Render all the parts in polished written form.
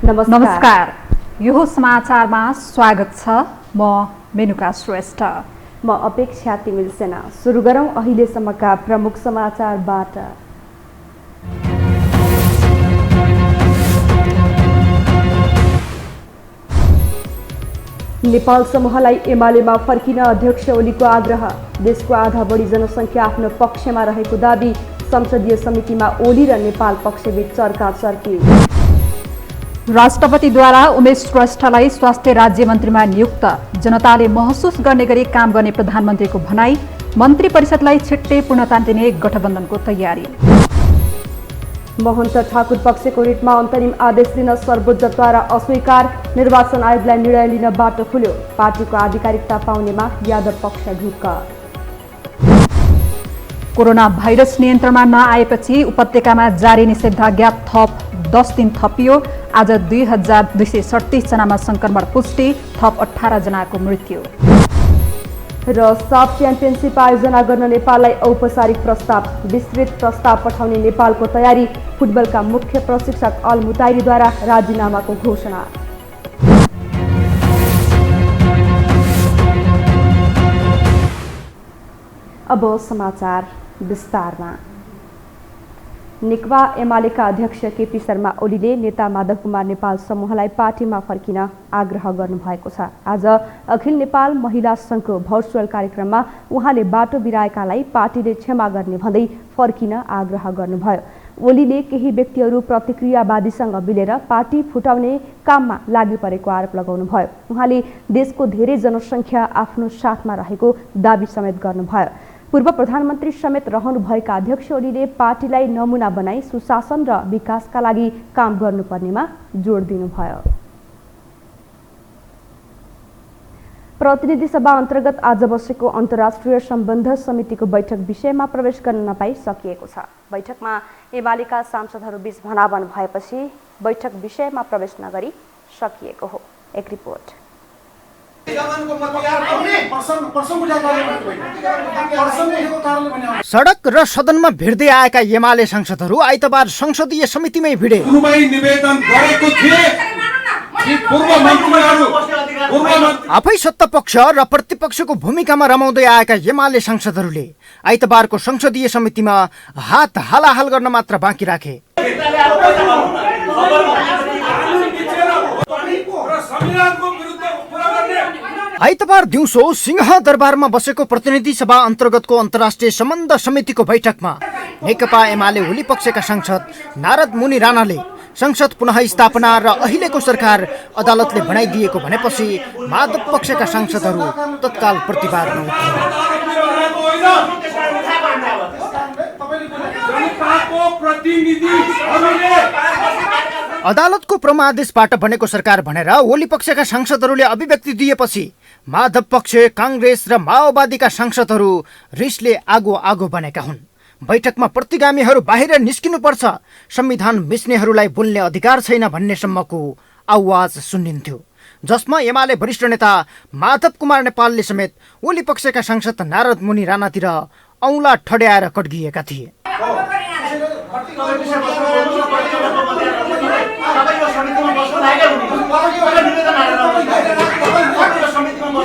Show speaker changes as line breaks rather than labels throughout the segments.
नमस्कार। यो समाचारमा स्वागत छ। म मेनुका श्रेष्ठ।
म अपेक्षा तिमिल सेना। सुरु गरौँ अहिलेसम्मका प्रमुख समाचारबाट। नेपाल समूहलाई एमालेमा फर्किन अध्यक्ष ओलीको आग्रह। देशको आधा बढी जनसङ्ख्या आफ्नो पक्षमा रहेको दाबी। संसदीय समितिमा ओली र नेपाल पक्षबीच चर्काचर्की।
राष्ट्रपतिद्वारा उमेश श्रेष्ठलाई स्वास्थ्य राज्य मन्त्रीमा नियुक्त। जनताले महसुस गर्ने गरी काम गर्ने प्रधानमन्त्रीको भनाई। मन्त्री परिषदलाई छिट्टै पूर्णता दिने गठबन्धनको तयारी। महन्त ठाकुर पक्षको रिटमा अन्तरिम आदेश दिन सर्वोच्चद्वारा अस्वीकार। निर्वाचन आयोगलाई निर्णय लिन बाटो खुल्यो। पार्टीको आधिकारिकता पाउनेमा यादव पक्ष ढुक्क। कोरोना भाइरस नियन्त्रणमा नआएपछि उपत्यकामा जारी निषेधाज्ञा थप 10 दिन थपियो। आज 2237 जनामा संक्रमण पुष्टि, थप 18 जनाको मृत्यु। र साफ च्याम्पियनसिप आयोजना गर्न नेपाललाई औपचारिक प्रस्ताव। विस्तृत प्रस्ताव पठाउने नेपालको तयारी। फुटबलका मुख्य प्रशिक्षक अल मुताइरीद्वारा राजीनामाको घोषणा। अब समाचार विस्तारमा। नेकपा एमालेका अध्यक्ष केपी शर्मा ओलीले नेता माधव कुमार नेपाल समूहलाई पार्टीमा फर्किन आग्रह गर्नुभएको छ। आज अखिल नेपाल महिला सङ्घको भर्चुअल कार्यक्रममा उहाँले बाटो बिराएकालाई पार्टीले क्षमा गर्ने भन्दै फर्किन आग्रह गर्नुभयो। ओलीले केही व्यक्तिहरू प्रतिक्रियावादीसँग मिलेर पार्टी फुटाउने काममा लागि परेको आरोप लगाउनुभयो। उहाँले देशको धेरै जनसङ्ख्या आफ्नो साथमा रहेको दाबी समेत गर्नुभयो। पूर्व प्रधानमन्त्री समेत रहनुभएका अध्यक्ष ओलीले पार्टीलाई नमुना बनाई सुशासन र विकासका लागि काम गर्नुपर्नेमा जोड दिनुभयो। प्रतिनिधि सभा अन्तर्गत आज बसेको अन्तर्राष्ट्रिय सम्बन्ध समितिको बैठक विषयमा प्रवेश गर्न नपाई सकिएको छ। बैठकमा एमालेका सांसदहरू बीच भनाभन भएपछि बैठक विषयमा प्रवेश नगरी सकिएको हो। एक रिपोर्ट।
सडक र सदनमा भिड्दै आएका एमाले सांसदहरू आइतबार संसदीय समितिमै भिडे। आफै सत्तापक्ष र प्रतिपक्षको भूमिकामा रमाउँदै आएका एमाले सांसदहरूले आइतबारको संसदीय समितिमा हात हालाहाल गर्न मात्र बाँकी राखे। आइतबार दिउँसो सिंहदरबारमा बसेको प्रतिनिधि सभा अन्तर्गतको अन्तर्राष्ट्रिय सम्बन्ध समितिको बैठकमा नेकपा एमाले ओली पक्षका सांसद नारद मुनि राणाले संसद पुनः स्थापना र अहिलेको सरकार अदालतले बनाइदिएको भनेपछि माधव पक्षका सांसदहरू तत्काल प्रतिवादमा उत्रे। अदालतको परमादेशबाट बनेको सरकार भनेर ओली पक्षका सांसदहरूले अभिव्यक्ति दिएपछि माधव पक्ष, काङ्ग्रेस र माओवादीका सांसदहरू रिसले आगो आगो बनेका हुन्। बैठकमा प्रतिगामीहरू बाहिर निस्किनुपर्छ, संविधान मिच्नेहरूलाई बोल्ने अधिकार छैन भन्ने सम्मको आवाज सुनिन्थ्यो, जसमा एमाले वरिष्ठ नेता माधव कुमार नेपालले समेत ओली पक्षका सांसद नारद मुनि राणातिर औँला ठड्याएर कड्गिएका थिए।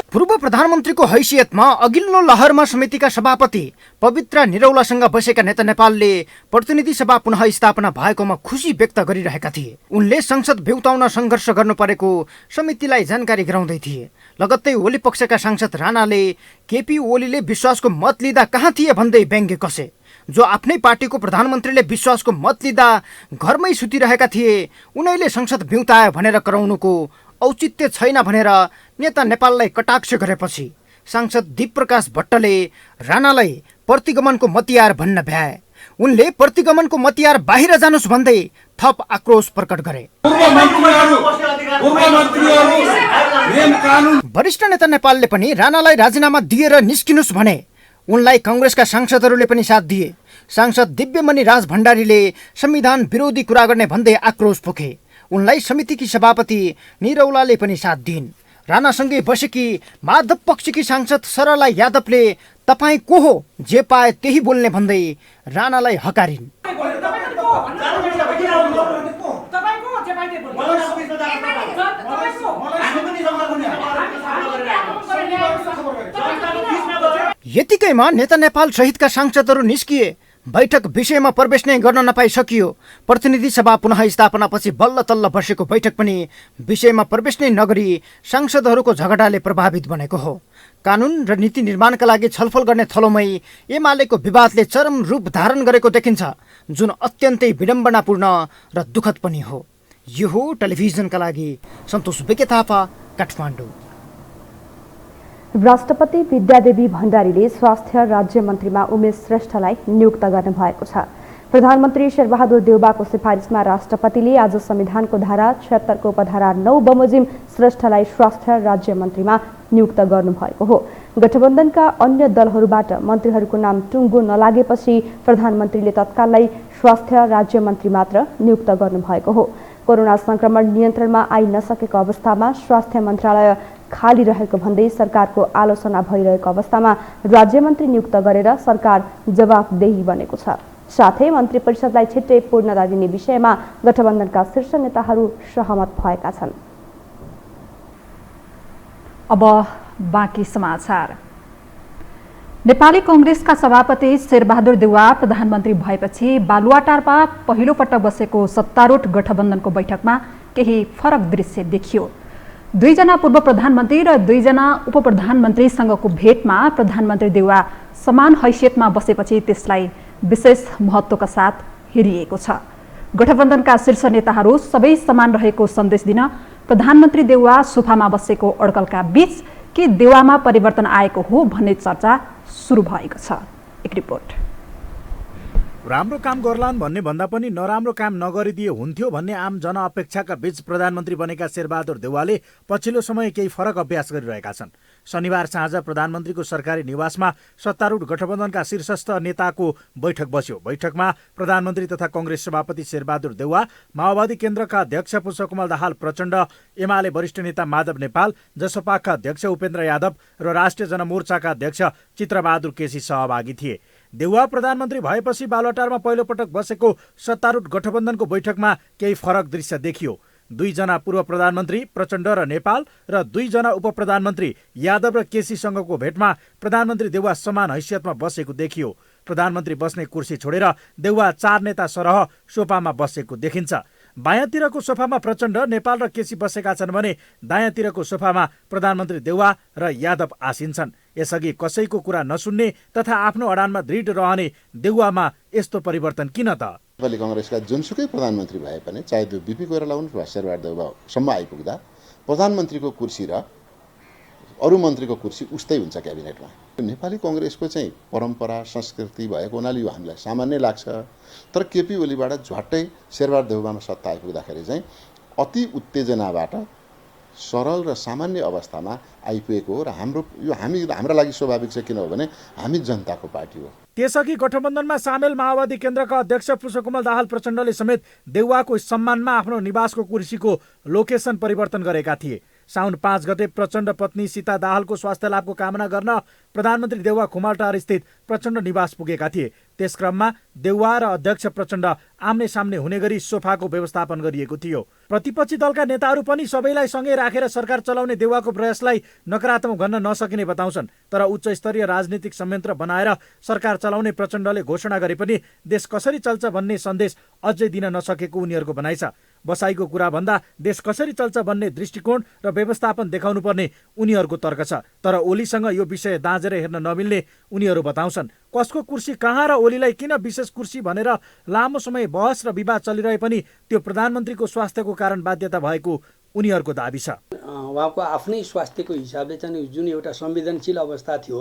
पूर्व प्रधानमन्त्रीको हैसियतमा अघिल्लो लहरमा समितिका सभापति पवित्र निरौलासँग बसेका नेता नेपालले प्रतिनिधि सभा पुनः स्थापना भएकोमा खुसी व्यक्त गरिरहेका थिए। उनले संसद भ्युताउन सङ्घर्ष गर्नु परेको समितिलाई जानकारी गराउँदै थिए। लगत्तै ओली पक्षका सांसद राणाले केपी ओलीले विश्वासको मत लिँदा कहाँ थिए भन्दै व्यङ्ग्य कसे। जो आफ्नै पार्टीको प्रधानमन्त्रीले विश्वासको मत लिँदा घरमै सुतिरहेका थिए, उनैले संसद भ्युताए भनेर कराउनुको औचित्य छैन भनेर नेता नेपाललाई कटाक्ष गरेपछि सांसद दीपप्रकाश भट्टले राणालाई प्रतिगमनको मतियार भन्न भ्याए। उनले प्रतिगमनको मतियार बाहिर जानुस् भन्दै थप आक्रोश प्रकट गरे। वरिष्ठ नेता नेपालले पनि राणालाई राजीनामा दिएर निस्किनुस् भने उनलाई काङ्ग्रेसका सांसदहरूले पनि साथ दिए। सांसद दिव्यमणि राज भण्डारीले संविधान विरोधी कुरा गर्ने भन्दै आक्रोश पोखे। उनलाई समितिकी सभापति निरौलाले पनि साथ दिइन्। राणासँगै बसेकी माधव पक्षकी सांसद सरला यादवले तपाईँ को हो, जे पाए त्यही बोल्ने भन्दै राणालाई हकारिन्। यतिकैमा नेता नेपाल सहितका सांसदहरू निस्किए। बैठक विषयमा प्रवेश नै गर्न नपाइसकियो। प्रतिनिधि सभा पुनः स्थापनापछि बल्ल तल्ल बसेको बैठक पनि विषयमा प्रवेश नै नगरी सांसदहरूको झगडाले प्रभावित बनेको हो। कानुन र नीति निर्माणका लागि छलफल गर्ने थलोमै एमालेको विवादले चरम रूप धारण गरेको देखिन्छ, जुन अत्यन्तै विडम्बनापूर्ण र दुःखद पनि हो। यो हो टेलिभिजनका लागि सन्तोष बेके थापा, काठमाडौँ।
राष्ट्रपति विद्यादेवी भण्डारीले स्वास्थ्य राज्य मन्त्रीमा उमेश श्रेष्ठलाई नियुक्त गर्नुभएको छ। प्रधानमन्त्री शेरबहादुर देउवाको सिफारिसमा राष्ट्रपतिले आज संविधानको धारा 76 को उपधारा 9 बमोजिम श्रेष्ठलाई स्वास्थ्य राज्य मन्त्रीमा नियुक्त गर्नुभएको हो। गठबन्धनका अन्य दलहरूबाट मन्त्रीहरूको नाम टुङ्गो नलागेपछि प्रधानमन्त्रीले तत्काललाई स्वास्थ्य राज्य मन्त्री मात्र नियुक्त गर्नुभएको हो। कोरोना संक्रमण नियन्त्रणमा आई नसकेको अवस्थामा स्वास्थ्य मन्त्रालय खाली रहेको भन्दै सरकारको आलोचना भइरहेको अवस्थामा राज्यमन्त्री नियुक्त गरेर सरकार जवाफदेही बनेको छ। साथै मन्त्री परिषदलाई छिट्टै पूर्णता दिने विषयमा गठबन्धनका शीर्ष नेताहरू सहमत भएका छन्।
अब बाँकी समाचार। नेपाली कांग्रेसका सभापति शेरबहादुर देउवा प्रधानमन्त्री भएपछि बालुवाटारमा पहिलो पटक बसेको सत्तारूढ गठबन्धनको बैठकमा केही फरक दृश्य देखियो। 2 जना पूर्व प्रधानमन्त्री र 2 जना उपप्रधानमन्त्रीसँगको भेटमा प्रधानमन्त्री देउवा समान हैसियतमा बसेपछि त्यसलाई विशेष महत्त्वका साथ हेरिएको छ। गठबन्धनका शीर्ष नेताहरू सबै समान रहेको सन्देश दिन प्रधानमन्त्री देउवा सोफामा बसेको अड्कलका बीच के देउवामा परिवर्तन आएको हो भन्ने चर्चा सुरु भएको छ। एक रिपोर्ट।
राम्रो काम गर्लान् भन्ने भन्दा पनि नराम्रो काम नगरिदिए हुन्थ्यो भन्ने आम जनअपेक्षाका बीच प्रधानमन्त्री बनेका शेरबहादुर देउवाले पछिल्लो समय केही फरक अभ्यास गरिरहेका छन्। शनिबार साँझ प्रधानमन्त्रीको सरकारी निवासमा सत्तारूढ गठबन्धनका शीर्षस्थ नेताको बैठक बस्यो। बैठकमा प्रधानमन्त्री तथा कांग्रेस सभापति शेरबहादुर देउवा, माओवादी केन्द्रका अध्यक्ष पुष्पकमल दाहाल प्रचण्ड, एमाले वरिष्ठ नेता माधव नेपाल, जसपाका अध्यक्ष उपेन्द्र यादव र राष्ट्रिय जनमोर्चाका अध्यक्ष चित्रबहादुर केसी सहभागी थिए। देउवा प्रधानमन्त्री भएपछि बालुवाटारमा पहिलो पटक बसेको सत्तारूढ गठबन्धनको बैठकमा केही फरक दृश्य देखियो। 2 जना पूर्व प्रधानमन्त्री प्रचण्ड र नेपाल र 2 जना उपप्रधानमन्त्री यादव र केसीसँगको भेटमा प्रधानमन्त्री देउवा समान हैसियतमा बसेको देखियो। प्रधानमन्त्री बस्ने कुर्सी छोडेर देउवा 4 नेता सरह सोफामा बसेको देखिन्छ। बायाँतिरको सोफामा प्रचण्ड, नेपाल र केसी बसेका छन् भने दायाँतिरको सोफामा प्रधानमन्त्री देउवा र यादव आसीन छन्। यसअघि कसैको कुरा नसुन्ने तथा आफ्नो अडानमा दृढ रहने देउवामा यस्तो परिवर्तन किन त?
नेपाली कांग्रेसका जुनसुकै प्रधानमन्त्री भए पनि, चाहे त्यो बिपी कोइराला हुन् वा शेरबहादुर देउवासम्म आइपुग्दा प्रधानमन्त्रीको कुर्सी र अरू मन्त्रीको कुर्सी उस्तै हुन्छ क्याबिनेटमा। नेपाली कांग्रेसको चाहिँ परम्परा संस्कृति भएको हुनाले यो हामीलाई सामान्य लाग्छ। तर केपी ओलीबाट झट्टै शेरबहादुर देउवामा सत्ता आइपुग्दाखेरि चाहिँ अति उत्तेजनाबाट सरल र सामान्य अवस्थामा आइपुगेको हो र हाम्रा लागि स्वाभाविक छ, किनभने हामी जनताको पार्टी हो।
त्यसअघि गठबन्धनमा सामेल माओवादी केन्द्रका अध्यक्ष पुष्पकमल दाहाल प्रचण्डले समेत देउवाको सम्मानमा आफ्नो निवासको कुर्सीको लोकेसन परिवर्तन गरेका थिए। साउन 5 गते प्रचण्ड पत्नी सीता दाहालको स्वास्थ्य लाभको कामना गर्न प्रधानमन्त्री देउवा खुमालटार स्थित प्रचण्ड निवास पुगेका थिए। त्यस क्रममा देउवा र अध्यक्ष प्रचण्ड आम्ने सामने हुने गरी सोफाको व्यवस्थापन गरिएको थियो। प्रतिपक्षी दलका नेताहरू पनि सबैलाई सँगै राखेर सरकार चलाउने देउवाको प्रयासलाई नकारात्मक भन्न नसकिने बताउँछन्। तर उच्च स्तरीय राजनीतिक संयन्त्र बनाएर सरकार चलाउने प्रचण्डले घोषणा गरे पनि देश कसरी चल्छ भन्ने सन्देश अझै दिन नसकेको उनीहरूको भनाइ छ। बसाइको कुरा भन्दा देश कसरी चल्छ भन्ने दृष्टिकोण र व्यवस्थापन देखाउनु पर्ने उनीहरूको तर्क छ। तर ओलीसँग यो विषय दाँजेर हेर्न नमिल्ने उनीहरू बताउँछन्। कसको कुर्सी कहाँ र ओलीलाई किन विशेष कुर्सी भनेर लामो समय बहस र विवाद चलिरहे पनि त्यो प्रधानमन्त्रीको स्वास्थ्यको कारण बाध्यता भएको उनीहरूको दाबी छ।
उहाँको आफ्नै स्वास्थ्यको हिसाबले चाहिँ जुन एउटा संवेदनशील अवस्था थियो,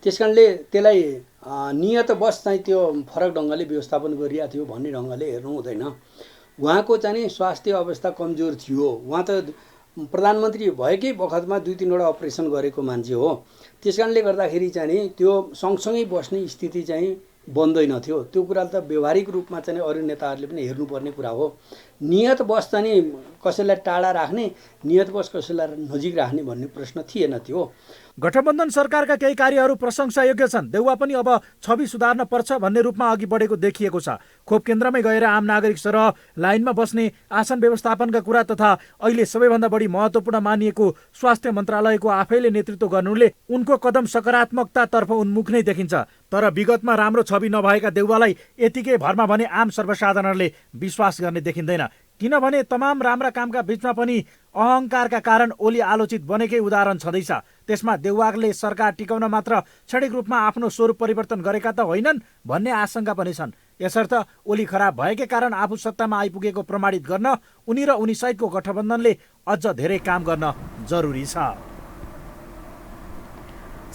त्यसकारणले त्यसलाई नियतवश चाहिँ त्यो फरक ढङ्गले व्यवस्थापन गरिएको थियो भन्ने ढङ्गले हेर्नु हुँदैन। उहाँको चाहिँ स्वास्थ्य अवस्था कमजोर थियो। उहाँ त प्रधानमन्त्री भएकै बखतमा 2-3 वटा अपरेसन गरेको मान्छे हो। त्यसकारणले गर्दाखेरि चाहिँ त्यो सँगसँगै बस्ने स्थिति चाहिँ बन्दैन थियो। त्यो कुरा त व्यवहारिक रूपमा चाहिँ अरू नेताहरूले पनि हेर्नुपर्ने कुरा हो। नियत बस चाहिँ कसैलाई टाढा राख्ने नियत बस कसैलाई नजिक राख्ने भन्ने प्रश्न थिएन त्यो।
गठबन्धन सरकारका केही कार्यहरू प्रशंसायोग्य छन्। देउवा पनि अब छवि सुधार्न पर्छ भन्ने रूपमा अघि बढेको देखिएको छ। खोप केन्द्रमै गएर आम नागरिक सरह लाइनमा बस्ने, आसन व्यवस्थापनका कुरा तथा अहिले सबैभन्दा बढी महत्त्वपूर्ण मानिएको स्वास्थ्य मन्त्रालयको आफैले नेतृत्व गर्नुले उनको कदम सकारात्मकतातर्फ उन्मुख नै देखिन्छ। तर विगतमा राम्रो छवि नभएका देउवालाई यतिकै भरमा भने आम सर्वसाधारणले विश्वास गर्ने देखिँदैन। किनभने तमाम राम्रा कामका बीचमा पनि अहङ्कारका कारण ओली आलोचित बनेकै उदाहरण छँदैछ। त्यसमा देउवाले सरकार टिकाउन मात्र क्षणिक रूपमा आफ्नो स्वरूप परिवर्तन गरेका त होइनन् भन्ने आशंका पनि छन्। यसर्थ ओली खराब भएकै कारण आफू सत्तामा आइपुगेको प्रमाणित गर्न उनी र उनी सहितको गठबन्धनले अझ धेरै काम गर्न जरुरी छ।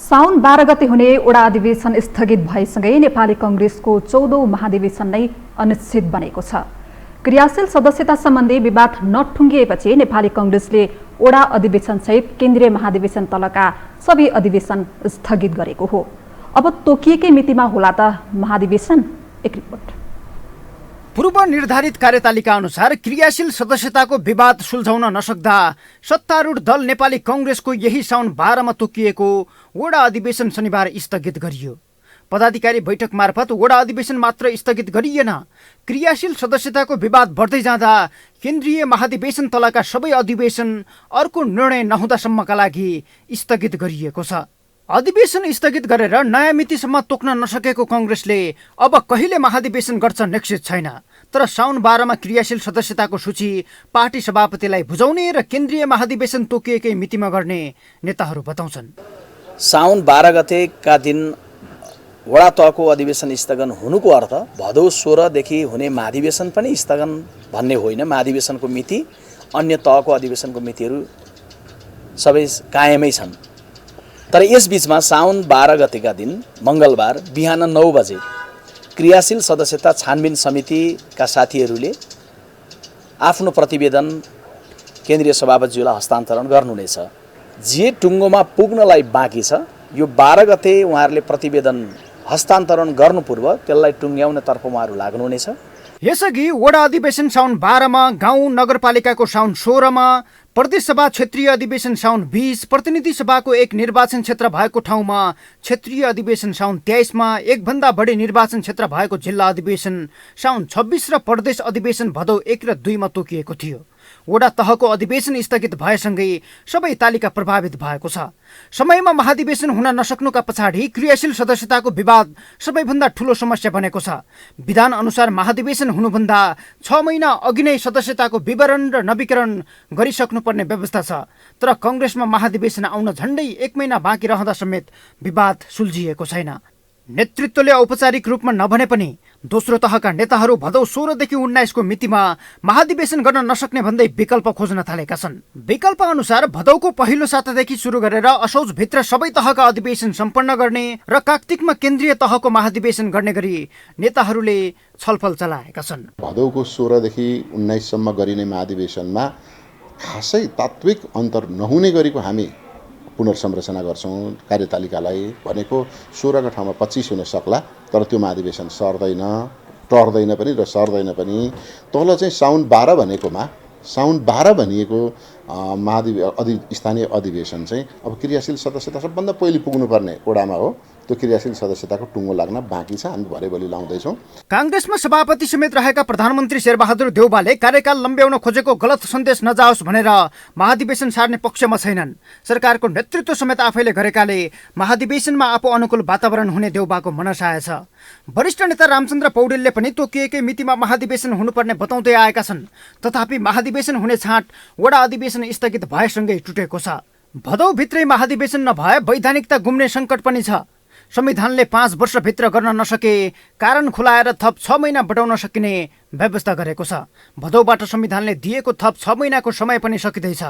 साउन 12 गते हुने ओडा अधिवेशन स्थगित भएसँगै नेपाली कङ्ग्रेसको 14औं महाधिवेशन नै अनिश्चित बनेको छ। क्रियाशील सदस्यता सम्बन्धी विवाद नठुङ्गिएपछि नेपाली कङ्ग्रेसले ओडा अधिवेशन सहित केन्द्रीय महाधिवेशन तलका सबै अधिवेशन स्थगित गरेको हो। अब तोकिएकै मितिमा होला त महाधिवेशन? एक रिपोर्ट।
पूर्व निर्धारित कार्यतालिका अनुसार क्रियाशील सदस्यताको विवाद सुल्झाउन नसक्दा सत्तारूढ दल नेपाली कङ्ग्रेसको यही साउन 12 मा तोकिएको वडा अधिवेशन शनिबार स्थगित गरियो। पदाधिकारी बैठक मार्फत वडा अधिवेशन मात्र स्थगित गरिएन, क्रियाशील सदस्यताको विवाद बढ्दै जाँदा केन्द्रीय महाधिवेशन तलका सबै अधिवेशन अर्को निर्णय नहुँदासम्मका लागि स्थगित गरिएको छ। अधिवेशन स्थगित गरेर नयाँ मितिसम्म तोक्न नसकेको कङ्ग्रेसले अब कहिले महाधिवेशन गर्छ निश्चित छैन। तर साउन 12 मा क्रियाशील सदस्यताको सूची पार्टी सभापतिलाई बुझाउने र केन्द्रीय महाधिवेशन तोकिएकै मितिमा गर्ने नेताहरू बताउँछन्।
साउन 12 गतेका दिन वडा तहको अधिवेशन स्थगन हुनुको अर्थ भदौ 16 देखि हुने महाधिवेशन पनि स्थगन भन्ने होइन। महाधिवेशनको मिति, अन्य तहको अधिवेशनको मितिहरू सबै कायमै छन्। तर यस बीचमा साउन 12 गतेका दिन मङ्गलबार बिहान 9 बजे क्रियाशील सदस्यता छानबिन समितिका साथीहरूले आफ्नो प्रतिवेदन केन्द्रीय सभापतिज्यूलाई हस्तान्तरण गर्नुहुनेछ। जे टुङ्गोमा पुग्नलाई बाँकी छ, यो 12 गते उहाँहरूले प्रतिवेदन हस्तान्तरण गर्नु पूर्व त्यसलाई टुङ्ग्याउनतर्फ उहाँहरू लाग्नुहुनेछ।
यसअघि वडा अधिवेशन साउन 12 मा, गाउँ नगरपालिकाको साउन 16 मा, प्रदेश सभा क्षेत्रीय अधिवेशन साउन 20, प्रतिनिधि सभाको एक निर्वाचन क्षेत्र भएको ठाउँमा क्षेत्रीय अधिवेशन साउन 23 मा, एक भन्दा बढी निर्वाचन क्षेत्र भएको जिल्ला अधिवेशन साउन 26 र प्रदेश अधिवेशन भदौ 1 र 2 मा तोकिएको थियो। वडा तहको अधिवेशन स्थगित भएसँगै सबै तालिका प्रभावित भएको छ। समयमा महाधिवेशन हुन नसक्नुका पछाडि क्रियाशील सदस्यताको विवाद सबैभन्दा ठूलो समस्या बनेको छ। विधान अनुसार महाधिवेशन हुनुभन्दा 6 महिना अघि नै सदस्यताको विवरण र नवीकरण गरिसक्नुपर्ने व्यवस्था छ। तर कङ्ग्रेसमा महाधिवेशन आउन झन्डै 1 महिना बाँकी रहँदा समेत विवाद सुल्झिएको छैन। नेतृत्वले औपचारिक रूपमा नभने पनि दोस्रो तहका नेताहरू भदौ 16 देखि 19 को मितिमा महाधिवेशन गर्न नसक्ने भन्दै विकल्प खोज्न थालेका छन्। विकल्प अनुसार भदौको पहिलो सातादेखि सुरु गरेर असोजभित्र सबै तहका अधिवेशन सम्पन्न गर्ने र कार्तिकमा केन्द्रीय तहको महाधिवेशन गर्ने गरी नेताहरूले छलफल चलाएका छन्।
भदौको 16 देखि 19 सम्म गरिने महाधिवेशनमा खासै तात्विक अन्तर नहुने गरेको हामी पुनर्संरचना गर्छौँ। कार्यतालिकालाई भनेको 16 का ठाउँमा 25 हुन सक्ला, तर त्यो महाधिवेशन टर्दैन पनि र सर्दैन पनि। तल चाहिँ साउन 12 भनेकोमा साउन 12 भनिएको स्थानीय अधिवेशन चाहिँ अब क्रियाशील सदस्यता सबभन्दा पहिले पुग्नुपर्ने ओडामा हो। त्यो क्रियाशील सदस्यताको टुङ्गो लाग्न बाँकी छ। हामी भरेभरि लाउँदैछौँ।
काङ्ग्रेसमा सभापति समेत रहेका प्रधानमन्त्री शेरबहादुर देउवाले कार्यकाल लम्ब्याउन खोजेको गलत सन्देश नजाओस् भनेर महाधिवेशन सार्ने पक्षमा छैनन्। सरकारको नेतृत्व समेत आफैले गरेकाले महाधिवेशनमा आफू अनुकूल वातावरण हुने देउवाको मनसाय छ। वरिष्ठ नेता रामचन्द्र पौडेलले पनि तोकिएकै मितिमा महाधिवेशन हुनुपर्ने बताउँदै आएका छन्। तथापि महाधिवेशन हुने छाँट वडा अधिवेशन स्थगित भएसँगै टुटेको छ। भदौभित्रै महाधिवेशन नभए वैधानिकता गुम्ने सङ्कट पनि छ। संविधानले 5 वर्षभित्र गर्न नसके कारण खुलाएर थप 6 महिना बढाउन सकिने व्यवस्था गरेको छ। भदौबाट संविधानले दिएको थप 6 महिनाको समय पनि सकिँदैछ।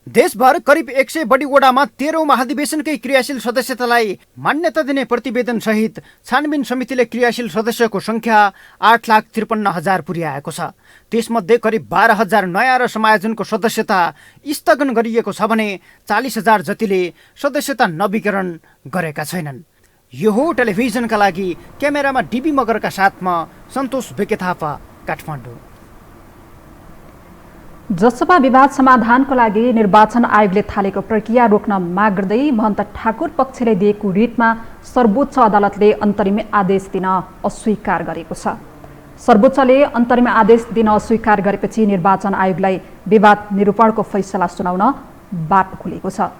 देशभर करिब 100 बढी वडामा 13औं महाधिवेशनकै क्रियाशील सदस्यतालाई मान्यता दिने प्रतिवेदन सहित छानबिन समितिले क्रियाशील सदस्यको संख्या 8,53,000 पुर्याएको छ। त्यसमध्ये करिब 12,000 नयाँ र समायोजनको सदस्यता स्थगन गरिएको छ भने 40,000 जतिले सदस्यता नवीकरण गरेका छैनन्। यो हो टेलिभिजनका लागि क्यामेरामा डिबी मगरका साथमा सन्तोष बेके थापा, काठमाडौँ।
जसपा विवाद समाधानको लागि निर्वाचन आयोगले थालेको प्रक्रिया रोक्न माग गर्दै महन्त ठाकुर पक्षले दिएको रिटमा सर्वोच्च अदालतले अन्तरिम आदेश दिन अस्वीकार गरेको छ। सर्वोच्चले अन्तरिम आदेश दिन अस्वीकार गरेपछि निर्वाचन आयोगलाई विवाद निरूपणको फैसला सुनाउन बाटो खुलेको छ।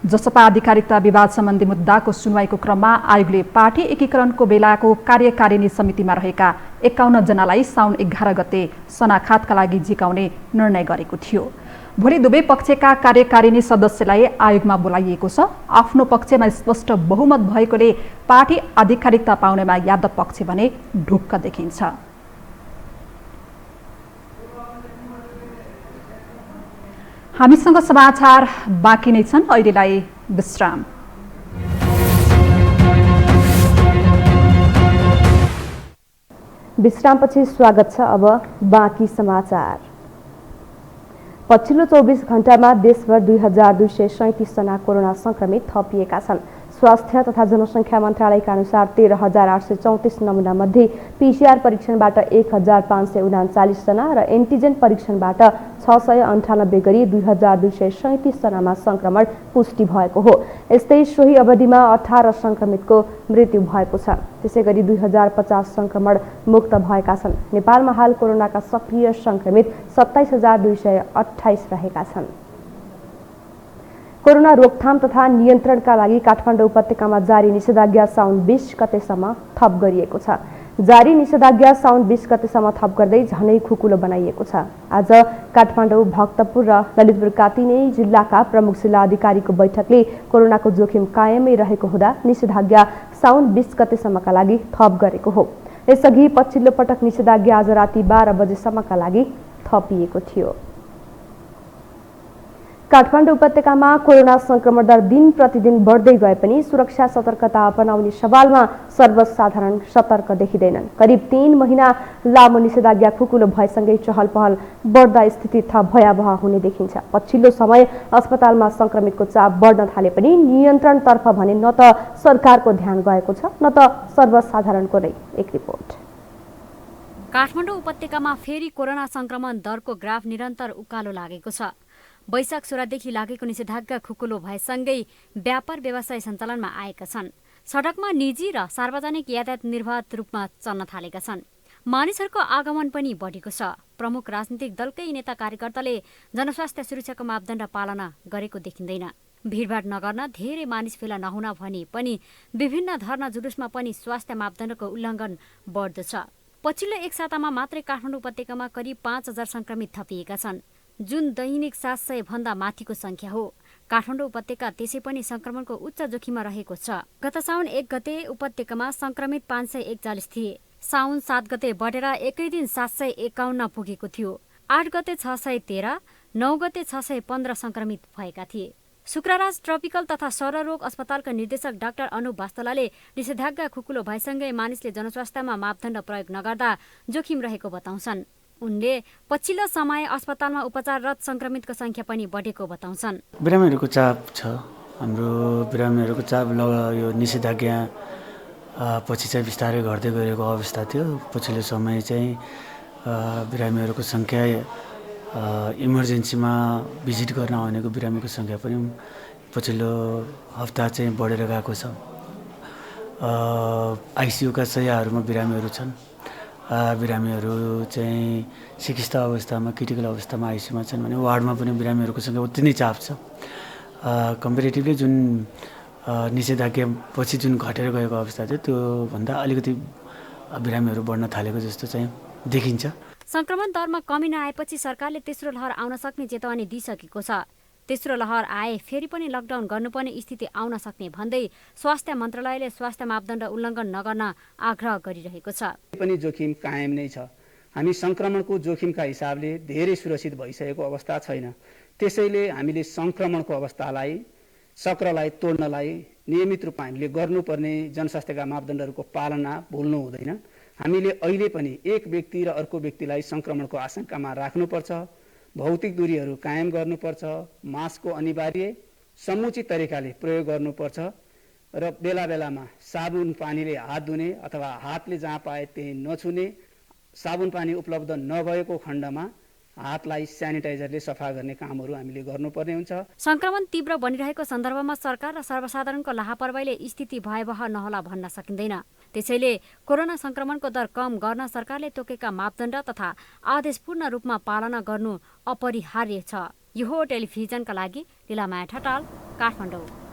जसपा आधिकारिकता विवाद सम्बन्धी मुद्दाको सुनवाईको क्रममा आयोगले पार्टी एकीकरणको बेलाको कार्यकारिणी समितिमा रहेका 51 जनालाई साउन 11 गते सनाखातका लागि झिकाउने निर्णय गरेको थियो। भोलि दुवै पक्षका कार्यकारिणी सदस्यलाई आयोगमा बोलाइएको छ। आफ्नो पक्षमा स्पष्ट बहुमत भएकोले पार्टी आधिकारिकता पाउनेमा यादव पक्ष भने ढुक्क देखिन्छ। हामीसँग समाचार बाँकी नै छन्, अहिलेलाई विश्राम।
विश्रामपछि स्वागत छ। अब बाँकी समाचार। पछिल्लो 24 घण्टामा देशभर 2237 जना कोरोना संक्रमित थपिएका छन्। स्वास्थ्य तथा जनसङ्ख्या मन्त्रालयका अनुसार 13,834 नमुना मध्ये पीसीआर परीक्षणबाट 1,539 जना र एन्टिजेन परीक्षणबाट 698 गरी 2237 जनामा संक्रमण पुष्टि भएको हो। यस्तै सोही अवधिमा 18 संक्रमितको मृत्यु भएको छ। त्यसैगरी 2050 संक्रमण मुक्त भएका छन्। नेपालमा हाल कोरोनाका सक्रिय संक्रमित 27,228 रहेका छन्। कोरोना रोकथाम तथा नियन्त्रणका लागि काठमाडौँ उपत्यकामा जारी निषेधाज्ञा साउन 20 गतेसम्म थप गरिएको छ। जारी निषेधाज्ञा साउन 20 गतेसम्म थप गर्दै झनै खुकुलो बनाइएको छ। आज काठमाडौँ, भक्तपुर र ललितपुरका तीनै जिल्लाका प्रमुख जिल्ला अधिकारीको बैठकले कोरोनाको जोखिम कायमै रहेको हुँदा निषेधाज्ञा साउन 20 गतेसम्मका लागि थप गरेको हो। यसअघि पछिल्लो पटक निषेधाज्ञा आज राति 12 बजेसम्मका लागि थपिएको थियो। काठमाडौँ उपत्यकामा कोरोना संक्रमण दर दिन प्रतिदिन बढ्दै गए पनि सुरक्षा सतर्कता अपनाउने सवालमा सर्वसाधारण सतर्क देखिँदैनन्। करिब 3 महिना लामो निषेधाज्ञा खुकुलो भएसँगै चहल पहल बढ्दा स्थिति थप भयावह हुने देखिन्छ। पछिल्लो समय अस्पतालमा संक्रमितको चाप बढ्न थाले पनि नियन्त्रणतर्फ भने न त सरकारको ध्यान गएको छ न त सर्वसाधारणको नै। एक रिपोर्ट।
काठमाडौँ उपत्यकामा फेरि कोरोना संक्रमण दरको ग्राफ निरन्तर उकालो लागेको छ। वैशाख 16 देखि लागेको निषेधाज्ञा खुकुलो भएसँगै व्यापार व्यवसाय सञ्चालनमा आएका छन्। सडकमा निजी र सार्वजनिक यातायात निर्वाध रूपमा चल्न थालेका छन्। मानिसहरूको आगमन पनि बढेको छ। प्रमुख राजनीतिक दलकै नेता कार्यकर्ताले जनस्वास्थ्य सुरक्षाको मापदण्ड पालना गरेको देखिँदैन। भीडभाड नगर्न, धेरै मानिस फेला नहुन भने पनि विभिन्न धर्ना जुलुसमा पनि स्वास्थ्य मापदण्डको उल्लङ्घन बढ्दो छ। पछिल्लो एक सातामा मात्रै काठमाडौँ उपत्यकामा करिब 5,000 संक्रमित थपिएका छन्, जुन दैनिक 700 भन्दा माथिको संख्या हो। काठमाडौँ उपत्यका त्यसै पनि संक्रमणको उच्च जोखिममा रहेको छ। गत साउन 1 गते उपत्यकामा संक्रमित 541 थिए। साउन 7 गते बढेर एकै दिन 751 पुगेको थियो। 8 गते 613, 9 गते 615 संक्रमित भएका थिए। शुक्रराज ट्रपिकल तथा सररोग अस्पतालका निर्देशक डाक्टर अनुप वास्तलाले निषेधाज्ञा खुकुलो भएसँगै मानिसले जनस्वास्थ्यमा मापदण्ड प्रयोग नगर्दा जोखिम रहेको बताउँछन्। उनले पछिल्लो समय अस्पतालमा उपचाररत संक्रमितको संख्या पनि बढेको बताउँछन्।
बिरामीहरूको चाप छ। हाम्रो बिरामीहरूको चाप यो निषेधाज्ञा पछि चाहिँ बिस्तारै घट्दै गएको अवस्था थियो। पछिल्लो समय चाहिँ बिरामीहरूको संख्या इमर्जेन्सीमा भिजिट गर्न आउनेको बिरामीको संख्या पनि पछिल्लो हप्ता चाहिँ बढेर गएको छ। आइसियुका शय्याहरूमा बिरामीहरू छन्। बिरामीहरू चाहिँ चिकित्सा अवस्थामा, क्रिटिकल अवस्थामा आइसियुमा छन् भने वार्डमा पनि बिरामीहरूको संख्या उति नै चाप छ। कम्पेरिटिभली जुन निषेधाज्ञा पछि जुन घटेर गएको अवस्था थियो त्यो भन्दा अलिकति बिरामीहरू बढ्न थालेको जस्तो चाहिँ देखिन्छ।
संक्रमण दरमा कमी नआएपछि सरकारले तेस्रो लहर आउन सक्ने चेतावनी दिइसकेको छ। तेस्रो लहर आए फेरि पनि लकडाउन गर्नुपर्ने स्थिति आउन सक्ने भन्दै स्वास्थ्य मन्त्रालयले स्वास्थ्य मापदण्ड उल्लङ्घन नगर्न आग्रह गरिरहेको छ।
पनि जोखिम कायम नै छ। हामी संक्रमणको जोखिमका हिसाबले धेरै सुरक्षित भइसकेको अवस्था छैन। त्यसैले हामीले संक्रमणको अवस्थालाई, चक्रलाई तोड्नलाई नियमित रूपमा हामीले गर्नुपर्ने जनस्वास्थ्यका मापदण्डहरूको पालना भुल्नु हुँदैन। हामीले अहिले पनि एक व्यक्ति र अर्को व्यक्तिलाई संक्रमणको आशंकामा राख्नुपर्छ। भौतिक दूरीहरू कायम गर्नुपर्छ। मास्कको अनिवार्य समुचित तरिकाले प्रयोग गर्नुपर्छ र बेला बेलामा साबुन पानीले हात धुने अथवा हातले जहाँ पाए त्यही नछुने, साबुन पानी उपलब्ध नभएको खण्डमा हातलाई सेनिटाइजरले सफा गर्ने कामहरू हामीले गर्नुपर्ने हुन्छ।
संक्रमण तीव्र बनिरहेको सन्दर्भमा सरकार र सर्वसाधारणको लापरवाहीले स्थिति भयावह नहोला भन्न सकिँदैन। त्यसैले कोरोना संक्रमणको दर कम गर्न सरकारले तोकेका मापदण्ड तथा आदेश पूर्ण रूपमा पालना गर्नु अपरिहार्य छ। यो हो टेलिभिजनका लागि लीलामाया ठटाल, काठमाडौँ।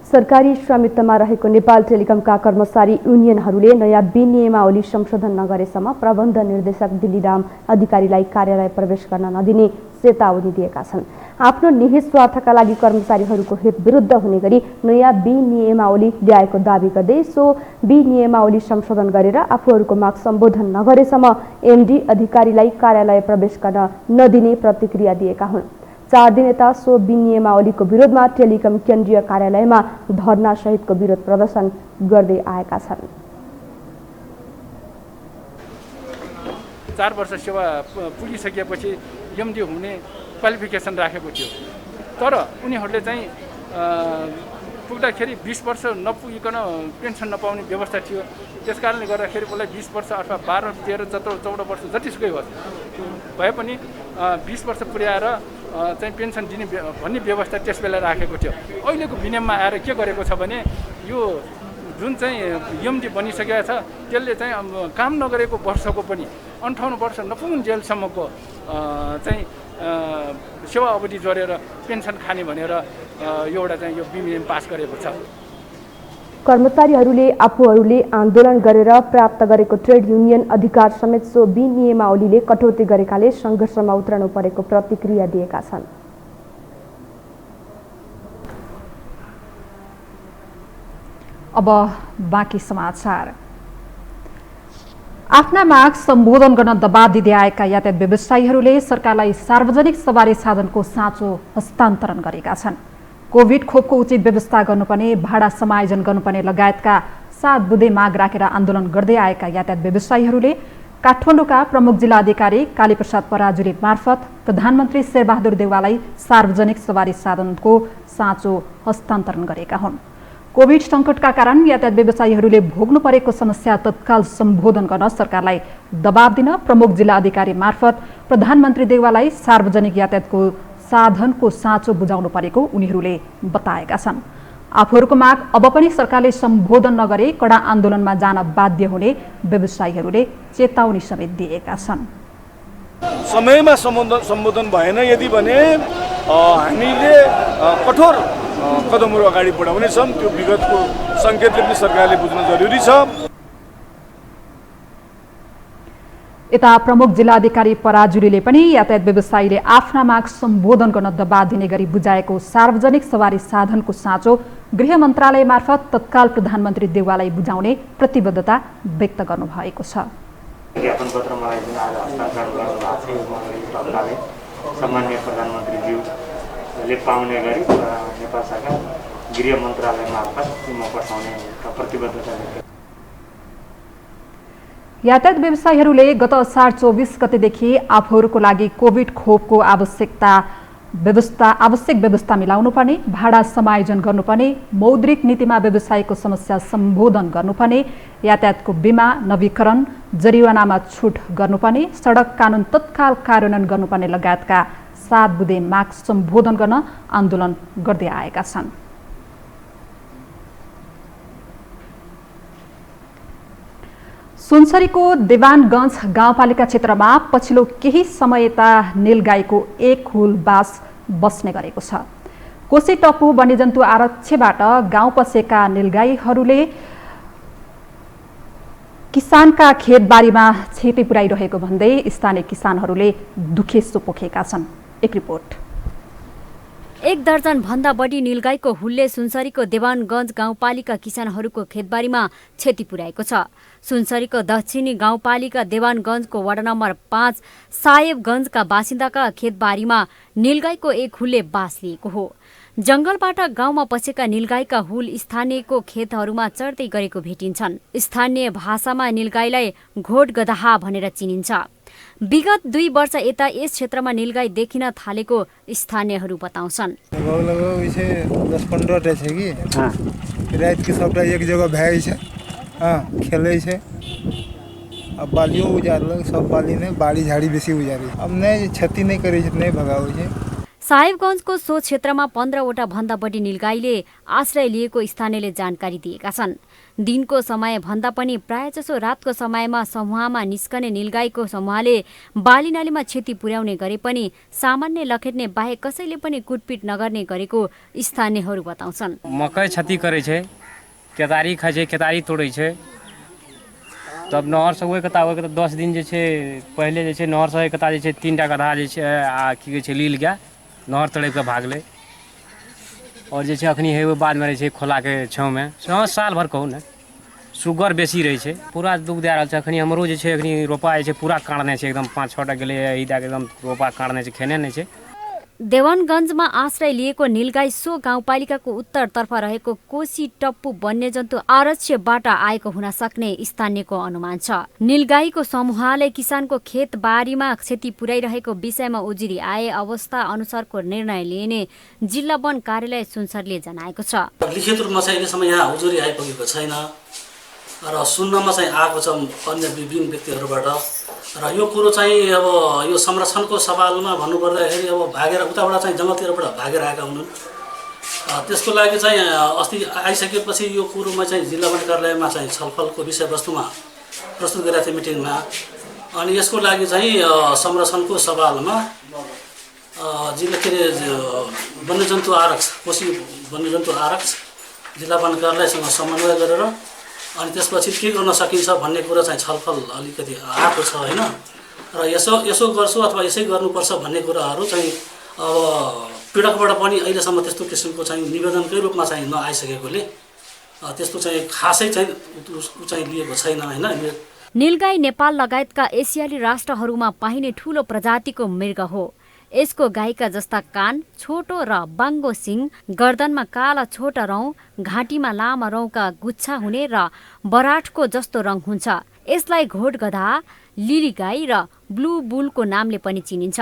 सरकारी स्वामित्वमा रहेको नेपाल टेलिकमका कर्मचारी युनियनहरूले नयाँ विनियमावली संशोधन नगरेसम्म प्रबन्ध निर्देशक दिल्लीराम अधिकारीलाई कार्यालय प्रवेश गर्न नदिने चेतावनी दिएका छन्। आफ्नो निहित स्वार्थका लागि कर्मचारीहरूको हित विरुद्ध हुने गरी नयाँ विनियमावली ल्याएको दावी गर्दै सो विनियमावली संशोधन गरेर आफूहरूको माग सम्बोधन नगरेसम्म एमडी अधिकारीलाई कार्यालय प्रवेश गर्न नदिने प्रतिक्रिया दिएका हुन्। 4 दिन यता सो विनियमावलीको विरोधमा टेलिकम केन्द्रीय कार्यालयमा धरना सहितको विरोध प्रदर्शन गर्दै आएका छन्।
4 वर्ष सेवा पुगिसकेपछि एमडी हुने क्वालिफिकेसन राखेको थियो, तर उनीहरूले चाहिँ पुग्दाखेरि 20 वर्ष नपुगिकन पेन्सन नपाउने व्यवस्था थियो। त्यस कारणले गर्दाखेरि उसलाई 20 वर्ष अथवा 12, 13, 14 वर्ष जतिसुकै होस् भए पनि 20 वर्ष पुर्याएर चाहिँ पेन्सन दिने भन्ने व्यवस्था त्यस बेला राखेको थियो। अहिलेको विनियममा आएर के गरेको छ भने यो जुन चाहिँ एमडी बनिसकेको छ त्यसले चाहिँ काम नगरेको वर्षको पनि 58 वर्ष नपुगुन्जेलसम्मको चाहिँ सेवा अवधि जोडेर पेन्सन खाने भनेर एउटा चाहिँ यो विनियम पास गरेको छ।
कर्मचारीहरूले आफूहरूले आन्दोलन गरेर प्राप्त गरेको ट्रेड युनियन अधिकार समेत सो विनियमावलीले कटौती गरेकाले सङ्घर्षमा उत्रनु परेको प्रतिक्रिया दिएका छन्।
अब बाँकी समाचार। आफ्ना माग सम्बोधन गर्न दबाब दिँदै आएका यातायात व्यवसायीहरूले सरकारलाई सार्वजनिक सवारी साधनको साँचो हस्तान्तरण गरेका छन्। कोभिड खोपको उचित व्यवस्था गर्नुपर्ने, भाडा समायोजन गर्नुपर्ने लगायतका 7 बुँदे माग राखेर आन्दोलन गर्दै आएका यातायात व्यवसायीहरूले काठमाडौँका प्रमुख जिल्ला अधिकारी कालीप्रसाद पराजुली मार्फत प्रधानमन्त्री शेरबहादुर देउवालाई सार्वजनिक सवारी साधनको साँचो हस्तान्तरण गरेका हुन्। कोभिड सङ्कटका कारण यातायात व्यवसायीहरूले भोग्नु परेको समस्या तत्काल सम्बोधन गर्न सरकारलाई दबाब दिन प्रमुख जिल्ला अधिकारी मार्फत प्रधानमन्त्री देउवालाई सार्वजनिक यातायातको साधनको साँचो बुझाउनु परेको उनीहरूले बताएका छन्। आफूहरूको माग अब पनि सरकारले सम्बोधन नगरे कडा आन्दोलनमा जान बाध्य हुने व्यवसायीहरूले चेतावनी समेत दिएका छन्।
समयमा सम्बोधन भएन यदि भने हामीले कठोर कदमहरू अगाडि बढाउनेछौँ। त्यो विगतको सङ्केतले पनि सरकारले बुझ्न जरुरी छ।
यता प्रमुख जिल्ला अधिकारी पराजुलीले पनि यातायात व्यवसायीले आफ्ना माग सम्बोधन गर्न दबाब दिने गरी बुझाएको सार्वजनिक सवारी साधनको साँचो गृह मन्त्रालय मार्फत तत्काल प्रधानमन्त्री देउवालाई बुझाउने प्रतिबद्धता व्यक्त गर्नुभएको छ।
ज्ञापन पत्र मलाई जुन आज हस्तान्तरण गर्नुभएको छ यो मन्त्रालय सम्माननीय प्रधानमन्त्रीज्यूले पाउने गरी नेपाल सरकार गृह मन्त्रालय मार्फत म पठाउने प्रतिबद्धता व्यक्त।
यातायात व्यवसायीहरूले गत असार 24 गतेदेखि आफूहरूको लागि कोभिड खोपको आवश्यक व्यवस्था मिलाउनुपर्ने, भाडा समायोजन गर्नुपर्ने, मौद्रिक नीतिमा व्यवसायको समस्या सम्बोधन गर्नुपर्ने, यातायातको बिमा नवीकरण, जरिवानामा छुट गर्नुपर्ने, सडक कानुन तत्काल कार्यान्वयन गर्नुपर्ने लगायतका 7 बुँदे माग सम्बोधन गर्न आन्दोलन गर्दै आएका छन्। सुनसरीको देवानगञ्ज गाउँपालिका क्षेत्रमा पछिल्लो केही समयता नीलगाईको एक हुल बास बस्ने गरेको छ। कोशी टप्पु वन्यजन्तु आरक्षबाट गाउँ पसेका नीलगाईहरूले किसानका खेतबारीमा क्षति पुर्याइरहेको भन्दै स्थानीय किसानहरूले दुखेसो पोखेका छन्। एक रिपोर्ट।
1 दर्जन भन्दा बढी नीलगाईको हुलले सुनसरीको देवानगञ्ज गाउँपालिका किसानहरूको खेतबारीमा क्षति पुर्याएको छ। सुनसरीको दक्षिणी गाउँपालिका देवानगञ्जको वडा नम्बर 5 साहेबगञ्जका बासिन्दाका खेतबारीमा नीलगाईको एक हुलले बास लिएको हो। जंगलबाट गाउँमा पसेका नीलगाईका हुल स्थानीयको खेतहरूमा चढ्दै गरेको भेटिन्छन्। स्थानीय भाषामा नीलगाईलाई घोडगधाहा भनेर चिनिन्छ। विगत 2 वर्ष यता यस क्षेत्रमा नीलगाई देखिन थालेको स्थानीयहरू बताउँछन्।
10-15 छै कि रात के सबटा एक जगह भए छै खेलै छै अब बालियों उजारल सब बाली ने बाढी झाडी बेसी उजारी अब नहीं क्षति नहीं करे नहीं भगाओ छे।
साहेबगञ्जको सो क्षेत्रमा 15वटा भन्दा बढी नीलगाईले आश्रय लिएको स्थानीयले जानकारी दिएका छन्। दिनको समय भन्दा पनि प्रायजसो रातको समयमा समूहमा निस्कने नीलगाईको समूहले बालीनालीमा क्षति पुर्याउने गरे पनि सामान्य लखेट्ने बाहेक कसैले पनि कुटपिट नगर्ने गरेको स्थानीयहरू बताउँछन्।
मकै क्षति करे छे, केतारी खाइ छे, केतारी तोड़े छे। तब नहर से कता 10 दिन जे छे पहले जे छे नहर से कता जे छे 3टा गधा जे छे की कहै छे लील गया नहर तड़े के भागले और जे छे अखनी है वो बाद में रहे छे खोला के छाव में साल भर कहू ने सुगर बेसी रहे छे पूरा दुख दे रहल छे। अखनी हमरो जे छे अखनी रोपा जे छे पूरा काटने छे एकदम 5-6टा गेले ईदा के एकदम रोपा काटने छे खेने नै छे।
देवनगञ्जमा आश्रय लिएको नीलगाई सो गाउँपालिकाको उत्तरतर्फ रहेको कोशी टप्पु वन्यजन्तु आरक्षबाट आएको हुन सक्ने स्थानीयको अनुमान छ। नीलगाईको समूहले किसानको खेतबारीमा क्षति पुर्याइरहेको विषयमा उजुरी आए अवस्था अनुसारको निर्णय लिने जिल्ला वन कार्यालय सुनसरले जनाएको छ।
लिखित रूपमा चाहिँ अहिलेसम्म यहाँ उजुरी आइपुगेको छैन र सुन्नमा चाहिँ आएको छ अन्य विभिन्न व्यक्तिहरूबाट र यो कुरो चाहिँ अब यो संरक्षणको सवालमा भन्नुपर्दाखेरि अब भागेर उताबाट चाहिँ जङ्गलतिरबाट भागेर आएका हुन्। त्यसको लागि चाहिँ अस्ति आइसकेपछि यो कुरोमा चाहिँ जिल्ला वन कार्यालयमा चाहिँ छलफलको विषयवस्तुमा प्रस्तुत गरेका थिए मिटिङमा। अनि यसको लागि चाहिँ संरक्षणको सवालमा जिल्ला के वन्यजन्तु आरक्ष कोशी वन्यजन्तु आरक्ष जिल्ला वन कार्यालयसँग समन्वय गरेर अनि त्यसपछि के गर्न सकिन्छ भन्ने कुरा चाहिँ छलफल अलिकति आएको छ हैन र यसो गर्छु अथवा यसै गर्नुपर्छ भन्ने कुराहरू चाहिँ अब पीडकबाट पनि अहिलेसम्म त्यस्तो किसिमको चाहिँ निवेदनकै रूपमा चाहिँ नआइसकेकोले त्यस्तो चाहिँ खासै चाहिँ लिएको छैन हैन।
नीलगाई नेपाल लगायतका एसियाली राष्ट्रहरूमा पाइने ठूलो प्रजातिको मृग हो। यसको गाईका जस्ता कान छोटो र बाङ्गो सिङ, गर्दनमा काला छोटा रौँ, घाँटीमा लामा रौँका गुच्छा हुने र बराठको जस्तो रङ हुन्छ। यसलाई घोडगधा, लिली गाई र ब्लू बुलको नामले पनि चिनिन्छ।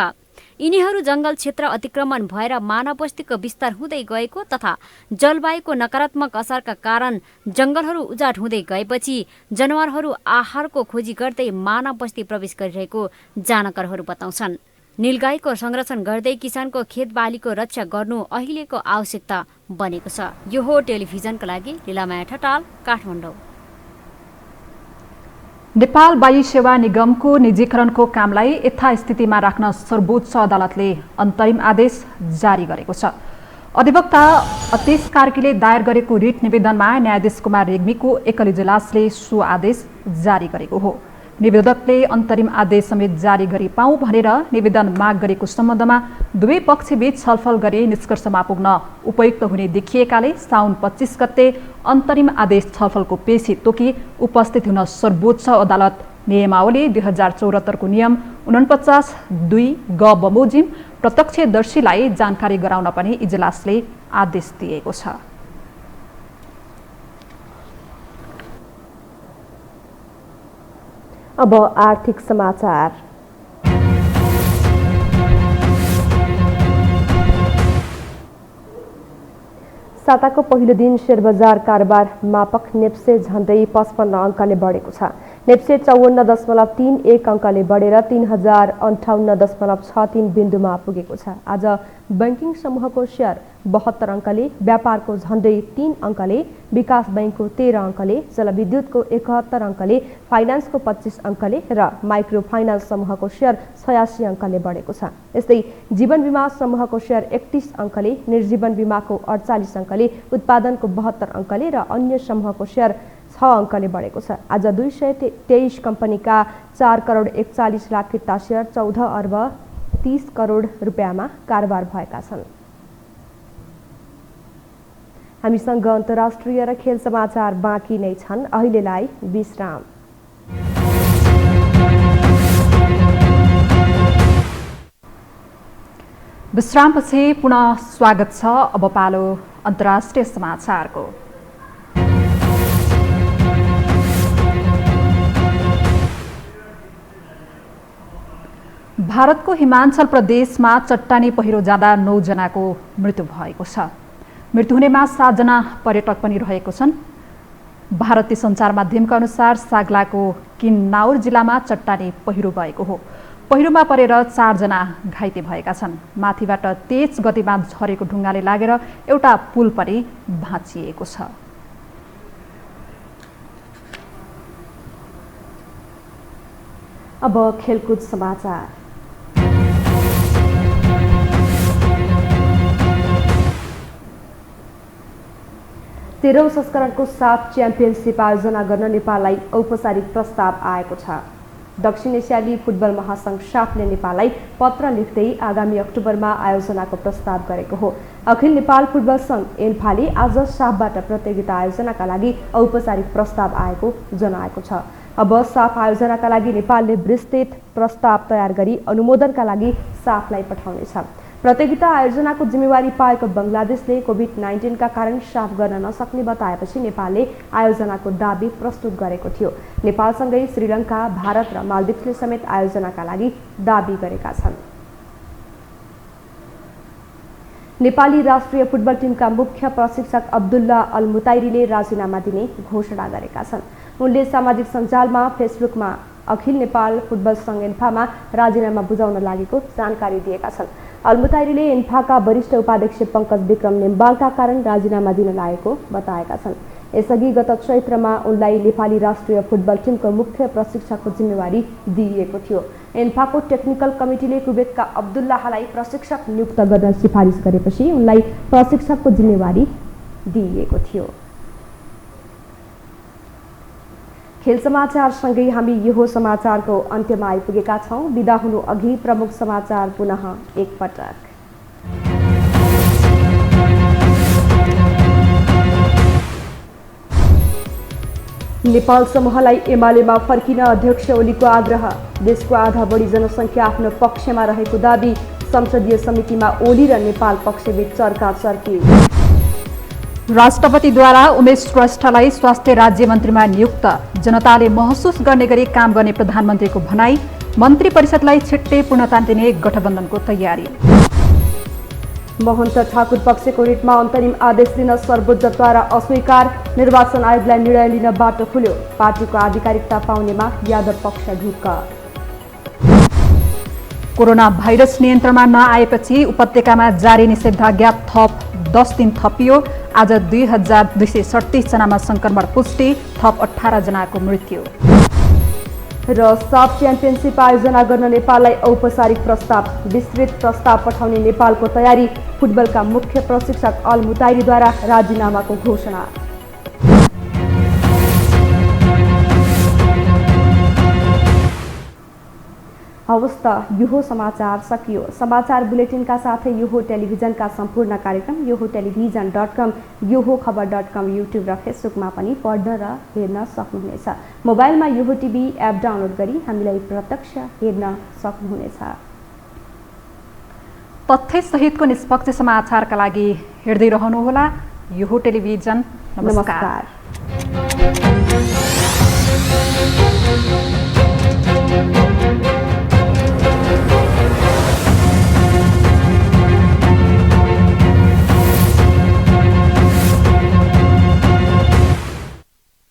यिनीहरू जङ्गल क्षेत्र अतिक्रमण भएर मानव बस्तीको विस्तार हुँदै गएको तथा जलवायुको नकारात्मक असरका कारण जङ्गलहरू उजाड हुँदै गएपछि जनावरहरू आहारको खोजी गर्दै मानव बस्ती प्रवेश गरिरहेको जानकारहरू बताउँछन्। नीलगाईको संरक्षण गर्दै किसानको खेतबालीको रक्षा गर्नु अहिलेको आवश्यकता बनेको छ। यो हो टेलिभिजनका लागि लीलामाया ठटाल, काठमाडौँ।
नेपाल वायु सेवा निगमको निजीकरणको कामलाई यथास्थितिमा राख्न सर्वोच्च अदालतले अन्तरिम आदेश जारी गरेको छ। अधिवक्ता अतेश कार्कीले दायर गरेको रिट निवेदनमा न्यायाधीश कुमार रेग्मीको एकल इजलासले सो आदेश जारी गरेको हो। निवेदकले अन्तरिम आदेश समेत जारी गरी पाऊँ भनेर निवेदन माग गरेको सम्बन्धमा दुवै पक्षबीच छलफल गरी निष्कर्षमा पुग्न उपयुक्त हुने देखिएकाले साउन 25 गते अन्तरिम आदेश छलफलको पेशी तोकी उपस्थित हुन सर्वोच्च अदालत नियमावली 2074 को नियम 49(2) ग बमोजिम प्रत्यक्षदर्शीलाई जानकारी गराउन पनि इजलासले आदेश दिएको छ।
अब आर्थिक समाचार। साताको पहिलो दिन शेयर बजार कारोबार मापक नेप्से झन्डै 55 अङ्कले बढेको छ। नेप्से 54.31 अङ्कले बढेर 3058.63 बिन्दुमा पुगेको छ। आज बैंकिङ समूहको शेयर 72 अङ्कले, व्यापारको झन्डै 3 अङ्कले, विकास बैंकको 13 अङ्कले, जलविद्युतको 71 अङ्कले, फाइनान्सको 25 अङ्कले र माइक्रो फाइनान्स समूहको शेयर 86 अङ्कले बढेको छ। यस्तै जीवन बीमा समूहको शेयर 31 अङ्कले, निर्जीवन बीमाको 48 अङ्कले, उत्पादनको 72 अङ्कले र अन्य समूहको शेयर 6 अङ्कले बढेको छ। आज 223 कम्पनीका 4 करोड 41 लाख फिर्ता शेयर 14 अर्ब 30 करोड रुपियाँमा कारोबार भएका छन्। हामीसँग अन्तर्राष्ट्रिय र खेल समाचार बाँकी नै छन्। अहिलेलाई विश्राम।
विश्रामपछि पुनः स्वागत छ। अब पालो अन्तर्राष्ट्रिय समाचारको। भारतको हिमाञ्चल प्रदेशमा चट्टानी पहिरो जाँदा 9 जनाको मृत्यु भएको छ। मृत्यु हुनेमा 7 जना पर्यटक पनि रहेको छन्। भारतीय सञ्चार माध्यमका अनुसार साग्लाको किन्नाउर जिल्लामा चट्टाने पहिरो गएको हो। पहिरोमा परेर 4 जना घाइते भएका छन्। माथिबाट तेज गतिमा झरेको ढुङ्गाले लागेर एउटा पुल पनि भाँचिएको छ।
अब खेलकुद समाचार। तेह्रौं संस्करणको साफ च्याम्पियनसिप आयोजना गर्न नेपाललाई औपचारिक प्रस्ताव आएको छ। दक्षिण एसियाली फुटबल महासंघ साफले नेपाललाई पत्र लेख्दै आगामी अक्टोबरमा आयोजनाको प्रस्ताव गरेको हो। अखिल नेपाल फुटबल संघ एन्फाले आज साफबाट प्रतियोगिता आयोजनाका लागि औपचारिक प्रस्ताव आएको जनाएको छ। अब साफ आयोजनाका लागि नेपालले विस्तृत प्रस्ताव तयार गरी अनुमोदनका लागि साफलाई पठाउनेछ। प्रतियोगिता आयोजनाको जिम्मेवारी पाएको बङ्गलादेशले कोभिड-19 का कारण साफ गर्न नसक्ने बताएपछि नेपालले आयोजनाको दाबी प्रस्तुत गरेको थियो। नेपालसँगै श्रीलङ्का, भारत र मालदिप्सले समेत आयोजनाका लागि दाबी गरेका छन्। नेपाली राष्ट्रिय फुटबल टिमका मुख्य प्रशिक्षक अब्दुल्ला अल मुताइरीले राजीनामा दिने घोषणा गरेका छन्। उनले सामाजिक सञ्जालमा फेसबुकमा अखिल नेपाल फुटबल संघ एन्फामा राजीनामा बुझाउन लागेको जानकारी दिएका छन्। अलमुताइरीले एन्फाका वरिष्ठ उपाध्यक्ष पङ्कज विक्रम नेम्बाङका कारण राजीनामा दिन लागेको बताएका छन्। यसअघि गत चैत्रमा उनलाई नेपाली राष्ट्रिय फुटबल टिमको मुख्य प्रशिक्षकको जिम्मेवारी दिइएको थियो। एन्फाको टेक्निकल कमिटीले कुवेतका अब्दुल्लाहलाई प्रशिक्षक नियुक्त गर्न सिफारिस गरेपछि उनलाई प्रशिक्षकको जिम्मेवारी दिइएको थियो। खेल समाचारसँगै हामी यो समाचारको अन्त्यमा आइपुगेका छौं। बिदा हुनु अघि प्रमुख समाचार पुनः एकपटक। नेपाल समूहलाई एमालेमा फर्किन अध्यक्ष ओलीको आग्रह। देशको आधा बढी जनसङ्ख्या आफ्नो पक्षमा रहेको दाबी। संसदीय समितिमा ओली र नेपाल पक्षबीच चर्काचर्की।
राष्ट्रपतिद्वारा उमेश श्रेष्ठलाई स्वास्थ्य राज्य मन्त्रीमा नियुक्त। जनताले महसुस गर्ने गरी काम गर्ने प्रधानमन्त्रीको भनाई। मन्त्री परिषदलाई छिट्टै पूर्णता दिने गठबन्धनको तयारी। महन्त ठाकुर पक्षको रिटमा अन्तरिम आदेश दिन सर्वोच्चद्वारा अस्वीकार। निर्वाचन आयोगलाई निर्णय लिन बाटो खुल्यो। पार्टीको आधिकारिकता पाउनेमा यादव पक्ष ढुक्क। कोरोना भाइरस नियन्त्रणमा नआएपछि उपत्यकामा जारी निषेधाज्ञा थप 10 दिन थपियो। आज 2237 जनामा संक्रमण पुष्टि, थप 18 जनाको मृत्यु। र साफ च्याम्पियनसिप आयोजना गर्न नेपाललाई औपचारिक प्रस्ताव। विस्तृत प्रस्ताव पठाउने नेपालको तयारी। फुटबलका मुख्य प्रशिक्षक अल मुताइरीद्वारा राजीनामाको घोषणा। हवस् त यो समाचार सकियो। समाचार बुलेटिनका साथै यो टेलिभिजनका सम्पूर्ण कार्यक्रम yoho-television.com, yoho-खबर.com, युट्युब र फेसबुकमा पनि पढ्न र हेर्न सक्नुहुनेछ। मोबाइलमा योहो टिभी एप डाउनलोड गरी हामीलाई प्रत्यक्ष हेर्न सक्नुहुनेछ। तथ्य सहितको निष्पक्ष समाचारका लागि हेर्दै रहनुहोला योहो टेलिभिजन। नमस्कार।